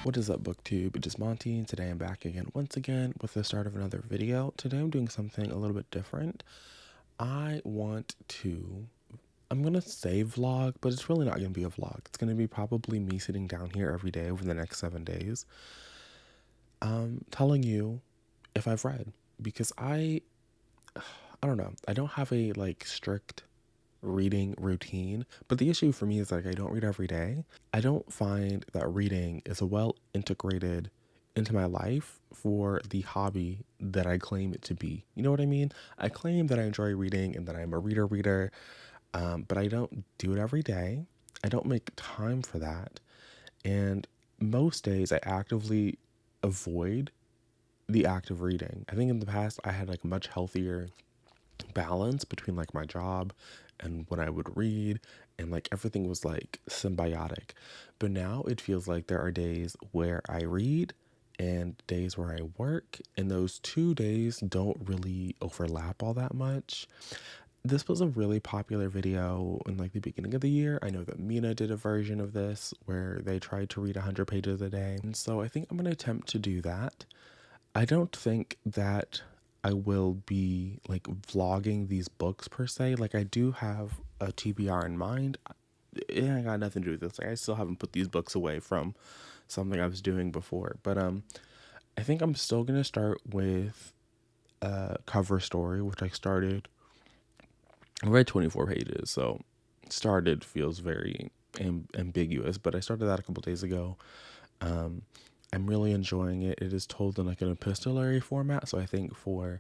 What is up, Booktube? It is Monty, and today I'm back again once again with the start of another video. Today I'm doing something a little bit different. I'm gonna say vlog, but it's really not gonna be a vlog. It's gonna be probably me sitting down here every day over the next 7 days, telling you if I've read, because I don't know. I don't have a strict reading routine, but the issue for me is I don't read every day. I don't find that reading is a well integrated into my life for the hobby that I claim it to be. You know what I mean? I claim that I enjoy reading and that I'm a reader, but I don't do it every day. I don't make time for that. And most days I actively avoid the act of reading. I think in the past I had a much healthier balance between my job and when I would read, and everything was symbiotic. But now it feels like there are days where I read and days where I work, and those 2 days don't really overlap all that much. This was a really popular video in the beginning of the year. I know that Mina did a version of this where they tried to read 100 pages a day, and so I think I'm going to attempt to do that. I don't think that I will be vlogging these books per se. I do have a TBR in mind. It ain't got nothing to do with this. I still haven't put these books away from something I was doing before. But I think I'm still gonna start with Cover Story, which I started. I read 24 pages, so started feels very ambiguous, but I started that a couple days ago. I'm really enjoying it. It is told in an epistolary format, so I think I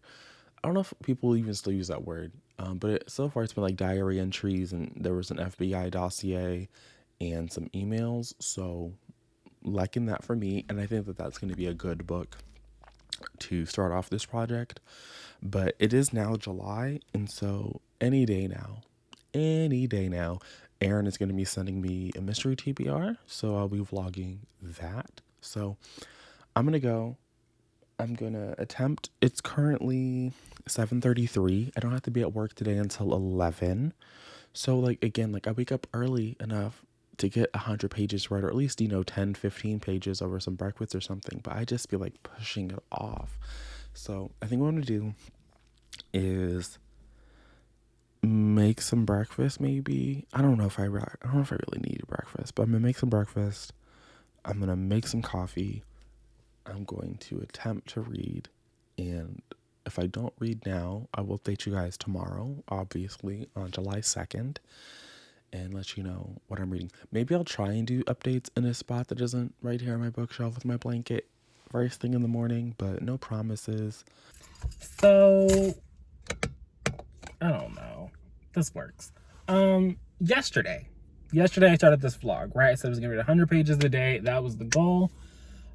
don't know if people even still use that word, but so far it's been diary entries, and there was an FBI dossier and some emails, so liking that for me, and I think that that's going to be a good book to start off this project. But it is now July, and so any day now, Aaron is going to be sending me a mystery TBR, so I'll be vlogging that. So I'm going to attempt. It's currently 7:33. I don't have to be at work today until 11. So again, I wake up early enough to get 100 pages read, or at least 10, 15 pages over some breakfast or something, but I just be pushing it off. So I think what I'm going to do is make some breakfast. Maybe I don't know if I really need breakfast, but I'm going to make some breakfast. I'm going to make some coffee. I'm going to attempt to read. And if I don't read now, I will update you guys tomorrow, obviously, on July 2nd, and let you know what I'm reading. Maybe I'll try and do updates in a spot that isn't right here on my bookshelf with my blanket first thing in the morning, but no promises. So, I don't know. This works. Yesterday I started this vlog, right? I said I was going to read 100 pages a day. That was the goal.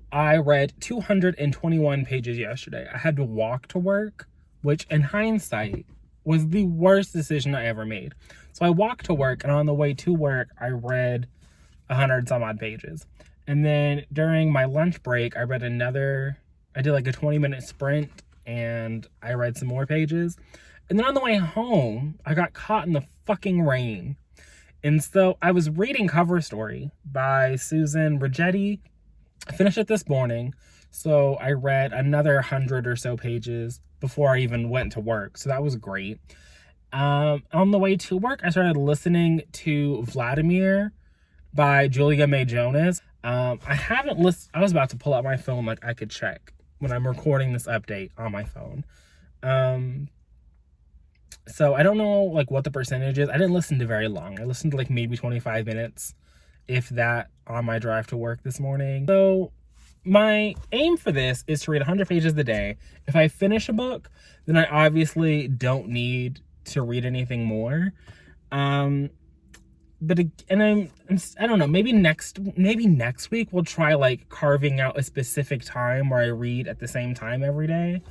I read 221 pages yesterday. I had to walk to work, which in hindsight was the worst decision I ever made. So I walked to work, and on the way to work, I read 100 some odd pages. And then during my lunch break, I did a 20-minute sprint, and I read some more pages. And then on the way home, I got caught in the fucking rain. And so I was reading Cover Story by Susan Rigetti. I finished it this morning, so I read another 100 or so pages before I even went to work, so that was great. On the way to work, I started listening to Vladimir by Julia May Jonas. I was about to pull out my phone I could check when I'm recording this update on my phone. So I don't know what the percentage is. I didn't listen to very long. I listened to maybe 25 minutes, if that, on my drive to work this morning. So my aim for this is to read 100 pages a day. If I finish a book, then I obviously don't need to read anything more. I don't know, maybe next week we'll try carving out a specific time where I read at the same time every day.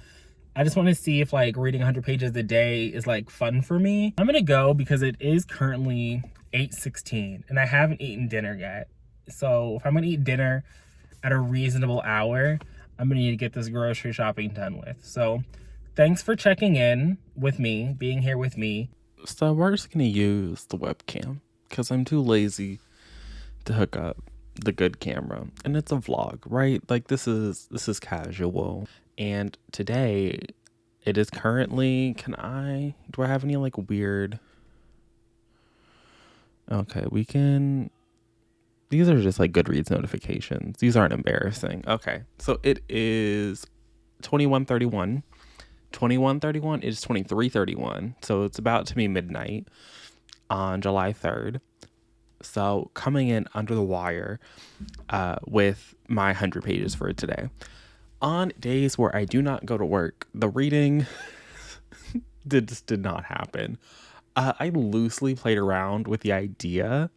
I just want to see if reading 100 pages a day is fun for me. I'm gonna go because it is currently 8:16 and I haven't eaten dinner yet. So if I'm gonna eat dinner at a reasonable hour, I'm gonna need to get this grocery shopping done with. So thanks for checking in with me, being here with me. So we're just gonna use the webcam because I'm too lazy to hook up the good camera, and it's a vlog, right? Like this is casual. And today it is currently, do I have any like weird, okay, these are just like Goodreads notifications. These aren't embarrassing. Okay. So it is 21:31. 21:31 is 23:31. So it's about to be midnight on July 3rd. So coming in under the wire with my 100 pages for today. On days where I do not go to work, the reading just did not happen. I loosely played around with the idea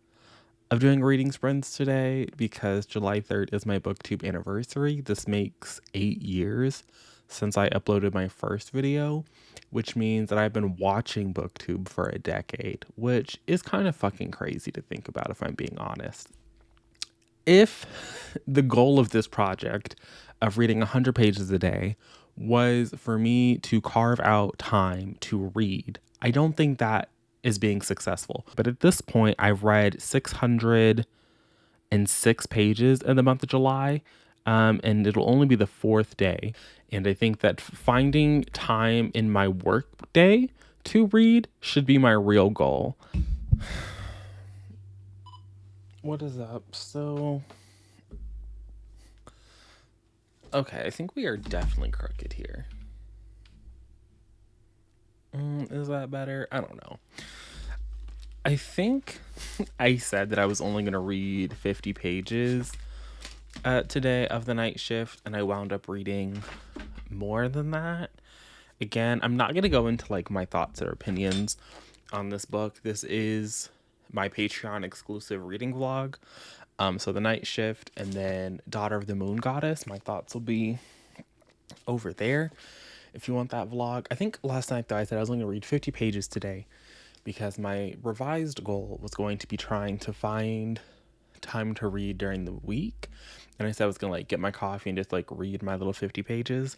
of doing reading sprints today because July 3rd is my Booktube anniversary. This makes 8 years since I uploaded my first video, which means that I've been watching Booktube for a decade, which is kind of fucking crazy to think about if I'm being honest. If the goal of this project of reading 100 pages a day was for me to carve out time to read, I don't think that is being successful. But at this point, I've read 606 pages in the month of July, and it'll only be the 4th day. And I think that finding time in my work day to read should be my real goal. What is up? So, okay, I think we are definitely crooked here. Is that better? I don't know. I think I said that I was only going to read 50 pages today of the night shift, and I wound up reading more than that. Again, I'm not going to go into like my thoughts or opinions on this book. This is my Patreon exclusive reading vlog. So the night shift and then Daughter of the Moon Goddess, my thoughts will be over there if you want that vlog. I think last night though I said I was going to read 50 pages today because my revised goal was going to be trying to find time to read during the week. And I said I was going to like get my coffee and just like read my little 50 pages.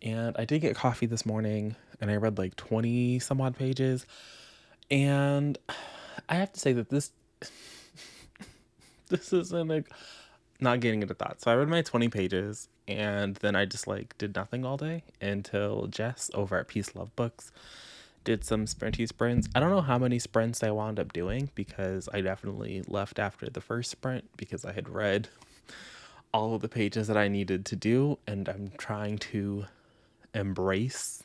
And I did get coffee this morning and I read like 20 some odd pages. And I have to say that this isn't like not getting into thoughts. So I read my 20 pages and then I just like did nothing all day until Jess over at Peace Love Books did some sprinty sprints. I don't know how many sprints I wound up doing because I definitely left after the first sprint because I had read all of the pages that I needed to do, and I'm trying to embrace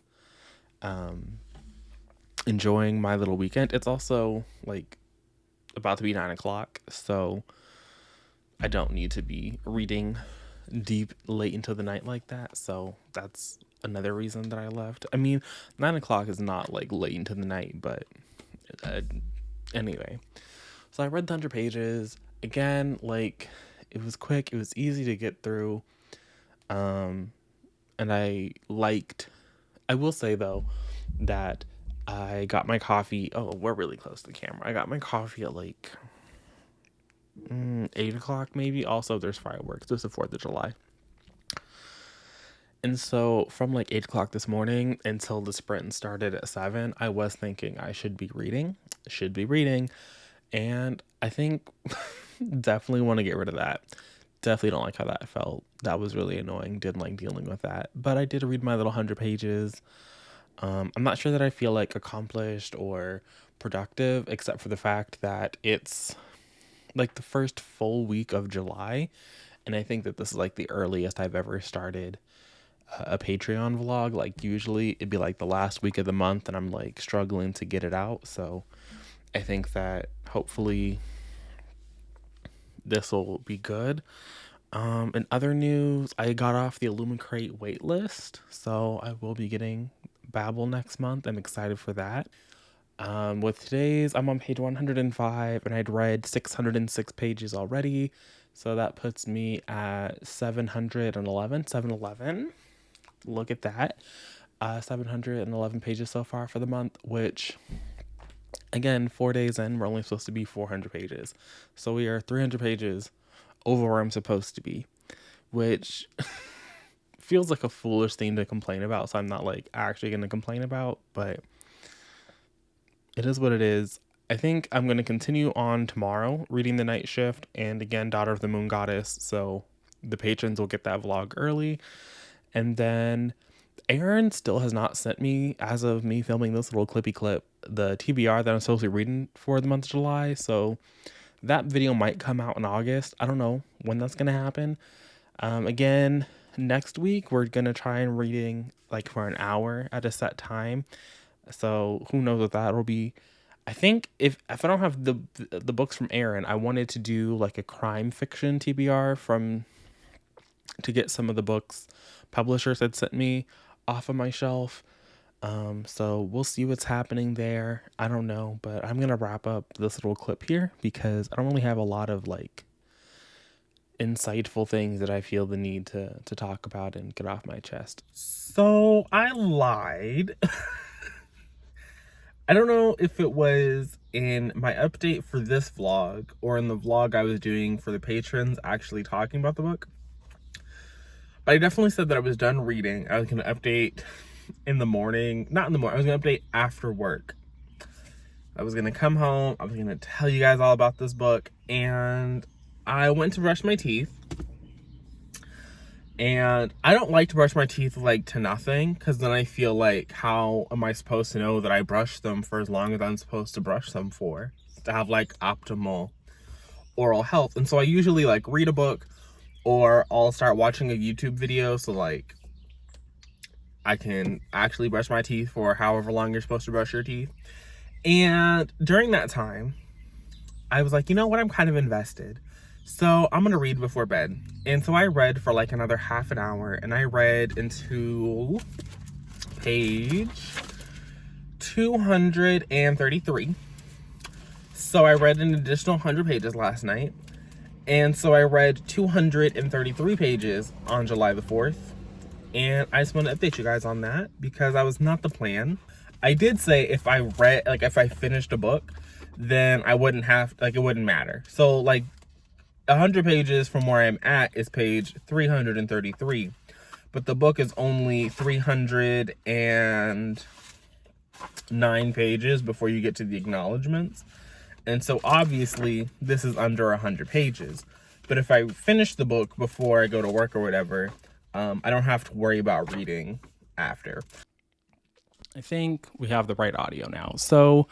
enjoying my little weekend. It's also like about to be 9:00, so I don't need to be reading deep late into the night like that. So that's another reason that I left. I mean, 9:00 is not like late into the night, but anyway. So I read the 100 pages again. Like it was quick. It was easy to get through. And I will say though that I got my coffee. Oh, we're really close to the camera. I got my coffee at like 8:00 maybe. Also, there's fireworks. It's the 4th of July. And so from like 8:00 this morning until the sprint started at 7, I was thinking I should be reading. And I think definitely want to get rid of that. Definitely don't like how that felt. That was really annoying. Didn't like dealing with that. But I did read my little 100 pages. I'm not sure that I feel like accomplished or productive, except for the fact that it's like the first full week of July. And I think that this is like the earliest I've ever started a Patreon vlog. Like usually it'd be like the last week of the month and I'm like struggling to get it out. So I think that hopefully this will be good. In other news, I got off the Illumicrate wait list, so I will be getting Babbel next month. I'm excited for that. With today's, I'm on page 105 and I'd read 606 pages already. So that puts me at 711. Look at that. 711 pages so far for the month, which again, 4 days in, we're only supposed to be 400 pages. So we are 300 pages over where I'm supposed to be, which feels like a foolish thing to complain about. So I'm not like actually going to complain about, but it is what it is. I think I'm going to continue on tomorrow reading The Night Shift and again Daughter of the Moon Goddess, so the patrons will get that vlog early. And then Aaron still has not sent me, as of me filming this little clippy clip, the TBR that I'm supposed to be reading for the month of July, so that video might come out in August. I don't know when that's going to happen. Again, next week we're going to try and reading like for an hour at a set time, so who knows what that'll be. I think if I don't have the books from Aaron, I wanted to do like a crime fiction TBR to get some of the books publishers had sent me off of my shelf. So we'll see what's happening there. I don't know, but I'm gonna wrap up this little clip here because I don't really have a lot of like insightful things that I feel the need to talk about and get off my chest. So I lied. I don't know if it was in my update for this vlog or in the vlog I was doing for the patrons actually talking about the book. But I definitely said that I was done reading. I was going to update in the morning. Not in the morning. I was going to update after work. I was going to come home. I was going to tell you guys all about this book. And I went to brush my teeth. And I don't like to brush my teeth like to nothing, because then I feel like, how am I supposed to know that I brushed them for as long as I'm supposed to brush them for, to have like optimal oral health? And so I usually like read a book, or I'll start watching a YouTube video so like I can actually brush my teeth for however long you're supposed to brush your teeth. And during that time, I was like, you know what, I'm kind of invested. So I'm gonna read before bed. And so I read for like another half an hour, and I read into page 233. So I read an additional 100 pages last night. And so I read 233 pages on July the 4th. And I just want to update you guys on that because that was not the plan. I did say if I finished a book, then I wouldn't have, like, it wouldn't matter. So like 100 pages from where I'm at is page 333, but the book is only 309 pages before you get to the acknowledgments. And so obviously this is under 100 pages, but if I finish the book before I go to work or whatever, I don't have to worry about reading after. I think we have the right audio now. So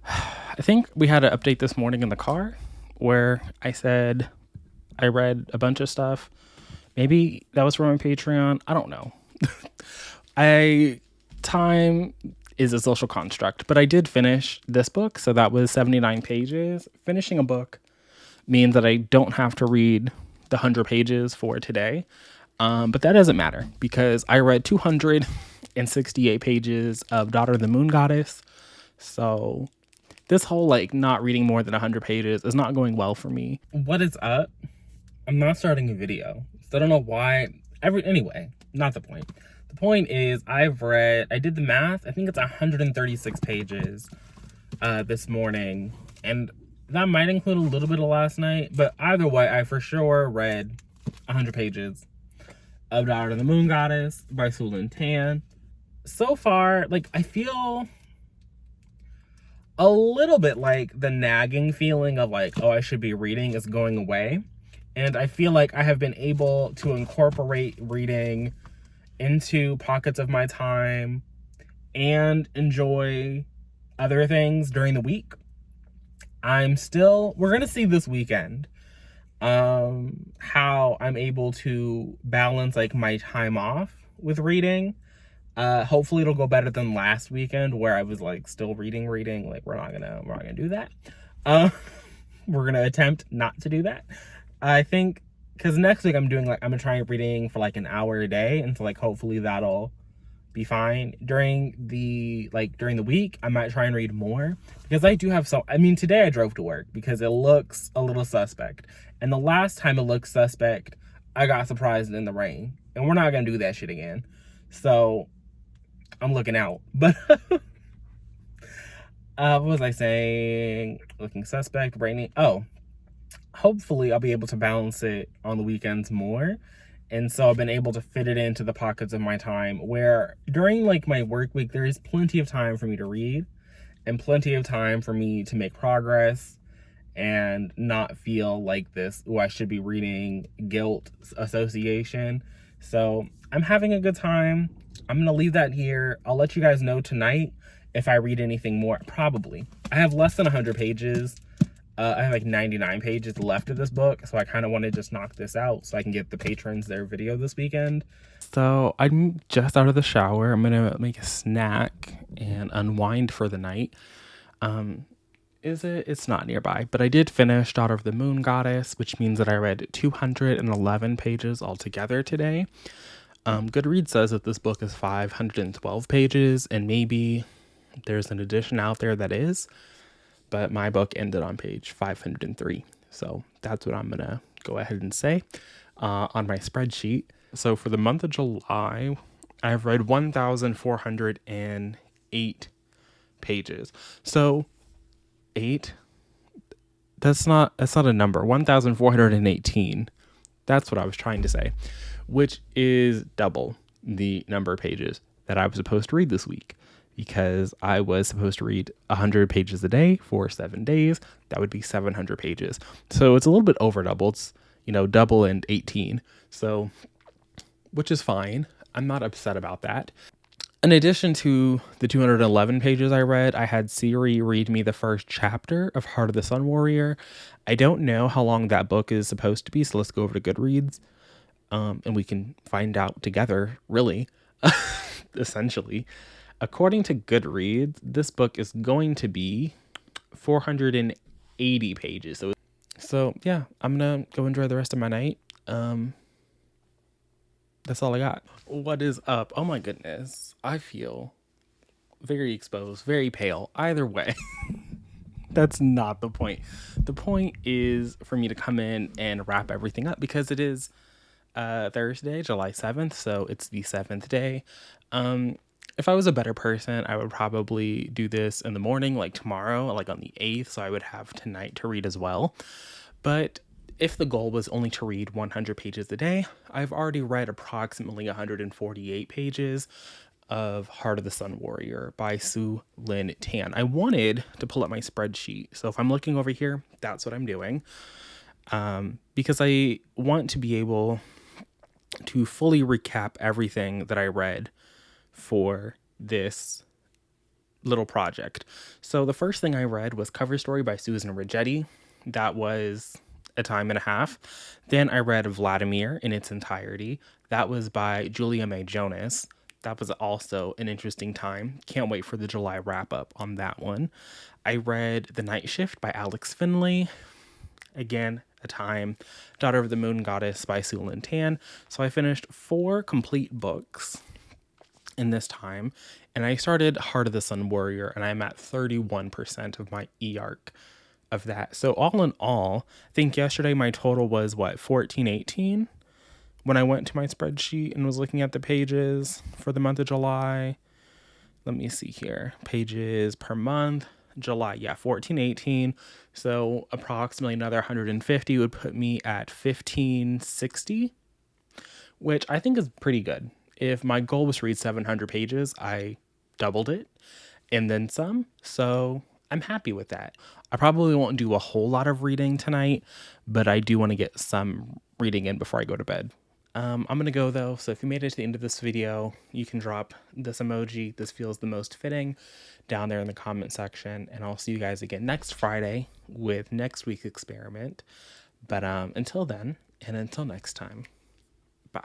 I think we had an update this morning in the car where I said I read a bunch of stuff. Maybe that was from my Patreon. I don't know. Time is a social construct, but I did finish this book. So that was 79 pages. Finishing a book means that I don't have to read the 100 pages for today. But that doesn't matter because I read 268 pages of Daughter of the Moon Goddess. So this whole like not reading more than 100 pages is not going well for me. What is up? I'm not starting a video. So I don't know why. Anyway, not the point. The point is I did the math. I think it's 136 pages this morning. And that might include a little bit of last night. But either way, I for sure read 100 pages of Daughter of the Moon Goddess by Sulin Tan. So far, like, I feel a little bit like the nagging feeling of like, oh, I should be reading is going away. And I feel like I have been able to incorporate reading into pockets of my time and enjoy other things during the week. We're gonna see this weekend how I'm able to balance like my time off with reading. Hopefully it'll go better than last weekend where I was like still reading. Like we're not gonna do that. We're gonna attempt not to do that. I think because next week I'm gonna try reading for like an hour a day, and so like hopefully that'll be fine. During the week I might try and read more because I do have today I drove to work because it looks a little suspect, and the last time it looked suspect I got surprised in the rain, and we're not gonna do that shit again. So I'm looking out. But what was I saying? Looking suspect, raining. Oh, hopefully I'll be able to balance it on the weekends more. And so I've been able to fit it into the pockets of my time where during like my work week, there is plenty of time for me to read. and plenty of time for me to make progress and not feel like this, oh, I should be reading guilt association. So I'm having a good time. I'm gonna leave that here. I'll let you guys know tonight if I read anything more. Probably. I have less than 100 pages. I have like 99 pages left of this book, so I kind of want to just knock this out so I can get the patrons their video this weekend. So I'm just out of the shower. I'm gonna make a snack and unwind for the night. It's not nearby, but I did finish Daughter of the Moon Goddess, which means that I read 211 pages altogether today. Goodreads says that this book is 512 pages, and maybe there's an edition out there that is, but my book ended on page 503. So that's what I'm gonna go ahead and say on my spreadsheet. So for the month of July, I've read 1,408 pages. So 8, that's not a number. 1,418. That's what I was trying to say, which is double the number of pages that I was supposed to read this week, because I was supposed to read 100 pages a day for 7 days. That would be 700 pages. So it's a little bit over double. It's, double and 18. So, which is fine. I'm not upset about that. In addition to the 211 pages I read, I had Siri read me the first chapter of Heart of the Sun Warrior. I don't know how long that book is supposed to be, so let's go over to Goodreads, and we can find out together, really, essentially. According to Goodreads, this book is going to be 480 pages. So yeah, I'm going to go enjoy the rest of my night. That's all I got. What is up? Oh my goodness. I feel very exposed, very pale. Either way, that's not the point. The point is for me to come in and wrap everything up, because it is Thursday, July 7th. So it's the 7th day. If I was a better person, I would probably do this in the morning, like tomorrow, like on the 8th. So I would have tonight to read as well. But if the goal was only to read 100 pages a day, I've already read approximately 148 pages of Heart of the Sun Warrior by Sue Lynn Tan. I wanted to pull up my spreadsheet. So if I'm looking over here, that's what I'm doing. Because I want to be able to fully recap everything that I read for this little project. So the first thing I read was Cover Story by Susan Rigetti. That was a time and a half. Then I read Vladimir in its entirety. That was by Julia May Jonas. That was also an interesting time. Can't wait for the July wrap up on that one. I read The Night Shift by Alex Finley. Again, a time. Daughter of the Moon Goddess by Sue Lynn Tan. So I finished 4 complete books in this time, and I started Heart of the Sun Warrior, and I'm at 31% of my e-arc of that. So all in all, I think yesterday my total was 1418 when I went to my spreadsheet and was looking at the pages for the month of July. Let me see here. Pages per month. July, 1418. So approximately another 150 would put me at 1560, which I think is pretty good. If my goal was to read 700 pages, I doubled it and then some. So I'm happy with that. I probably won't do a whole lot of reading tonight, but I do want to get some reading in before I go to bed. I'm going to go though. So if you made it to the end of this video, you can drop this emoji. This feels the most fitting down there in the comment section. And I'll see you guys again next Friday with next week's experiment. But until then, and until next time, bye.